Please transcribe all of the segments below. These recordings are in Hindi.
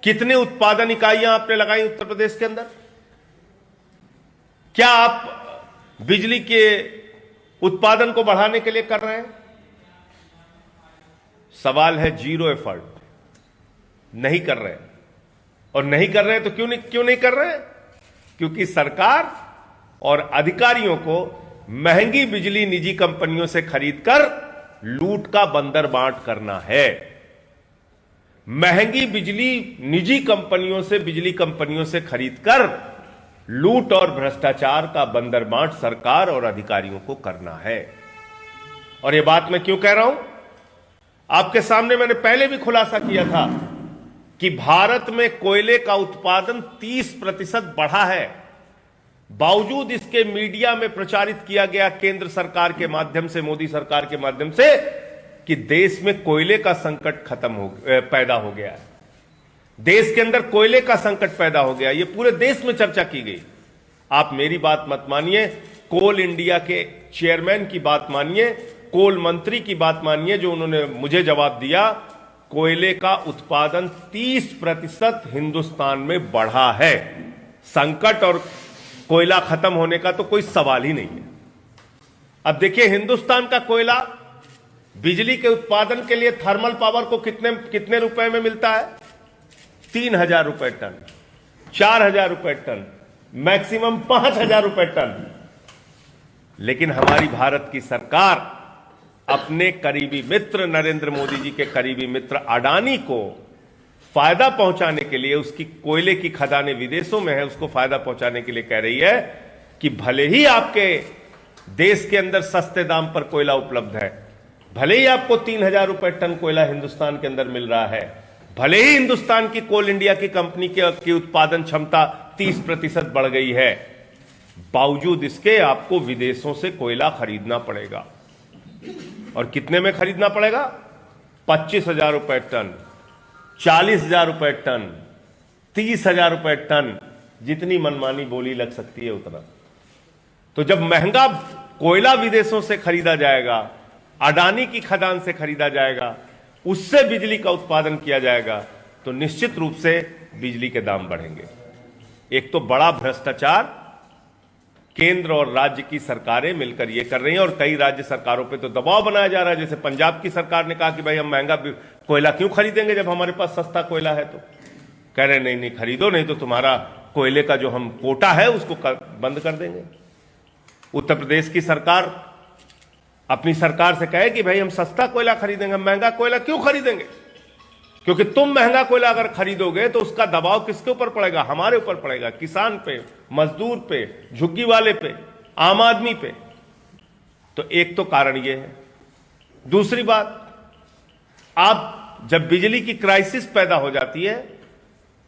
कितने उत्पादन इकाइयां आपने लगाई उत्तर प्रदेश के अंदर? क्या आप बिजली के उत्पादन को बढ़ाने के लिए कर रहे हैं? सवाल है जीरो एफर्ट। नहीं कर रहे हैं। और नहीं कर रहे हैं तो क्यों नहीं कर रहे हैं? क्योंकि सरकार और अधिकारियों को महंगी बिजली निजी कंपनियों से खरीदकर लूट का बंदर बांट करना है। महंगी बिजली निजी कंपनियों से, बिजली कंपनियों से खरीदकर लूट और भ्रष्टाचार का बंदर बांट सरकार और अधिकारियों को करना है। और यह बात मैं क्यों कह रहा हूं? आपके सामने मैंने पहले भी खुलासा किया था कि भारत में कोयले का उत्पादन 30% बढ़ा है। बावजूद इसके मीडिया में प्रचारित किया गया केंद्र सरकार के माध्यम से, मोदी सरकार के माध्यम से, कि देश में कोयले का संकट पैदा हो गया है। देश के अंदर कोयले का संकट पैदा हो गया। यह पूरे देश में चर्चा की गई। आप मेरी बात मत मानिए, कोल इंडिया के चेयरमैन की बात मानिए, कोल मंत्री की बात मानिए, जो उन्होंने मुझे जवाब दिया, कोयले का उत्पादन 30% हिंदुस्तान में बढ़ा है। संकट और कोयला खत्म होने का तो कोई सवाल ही नहीं है। अब देखिए, हिंदुस्तान का कोयला बिजली के उत्पादन के लिए थर्मल पावर को कितने रुपए में मिलता है? 3,000 रुपए टन, 4,000 रुपए टन, मैक्सिमम 5,000 रुपए टन। लेकिन हमारी भारत की सरकार अपने करीबी मित्र, नरेंद्र मोदी जी के करीबी मित्र अडानी को फायदा पहुंचाने के लिए, उसकी कोयले की खदानें विदेशों में है, उसको फायदा पहुंचाने के लिए कह रही है कि भले ही आपके देश के अंदर सस्ते दाम पर कोयला उपलब्ध है, भले ही आपको 3,000 रुपए टन कोयला हिंदुस्तान के अंदर मिल रहा है, भले ही हिंदुस्तान की कोल इंडिया की कंपनी की उत्पादन क्षमता 30% बढ़ गई है, बावजूद इसके आपको विदेशों से कोयला खरीदना पड़ेगा। और कितने में खरीदना पड़ेगा? 25,000 रुपए टन, 40,000 रुपए टन, 30,000 रुपए टन, जितनी मनमानी बोली लग सकती है उतना। तो जब महंगा कोयला विदेशों से खरीदा जाएगा, अडानी की खदान से खरीदा जाएगा, उससे बिजली का उत्पादन किया जाएगा, तो निश्चित रूप से बिजली के दाम बढ़ेंगे। एक तो बड़ा भ्रष्टाचार केंद्र और राज्य की सरकारें मिलकर यह कर रही हैं, और कई राज्य सरकारों पे तो दबाव बनाया जा रहा है। जैसे पंजाब की सरकार ने कहा कि भाई हम महंगा कोयला क्यों खरीदेंगे जब हमारे पास सस्ता कोयला है। तो कह रहे नहीं खरीदो, नहीं तो तुम्हारा कोयले का जो हम कोटा है उसको बंद कर देंगे। उत्तर प्रदेश की सरकार अपनी सरकार से कहे कि भाई हम सस्ता कोयला खरीदेंगे, हम महंगा कोयला क्यों खरीदेंगे? क्योंकि तुम महंगा कोयला अगर खरीदोगे तो उसका दबाव किसके ऊपर पड़ेगा? हमारे ऊपर पड़ेगा, किसान पे, मजदूर पे, झुग्गी वाले पे, आम आदमी पे। तो एक तो कारण यह है। दूसरी बात, आप जब बिजली की क्राइसिस पैदा हो जाती है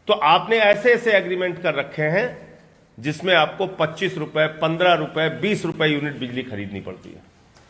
तो आपने ऐसे ऐसे एग्रीमेंट कर रखे हैं जिसमें आपको 25 रुपए, 15 रुपए, 20 रुपए यूनिट बिजली खरीदनी पड़ती है।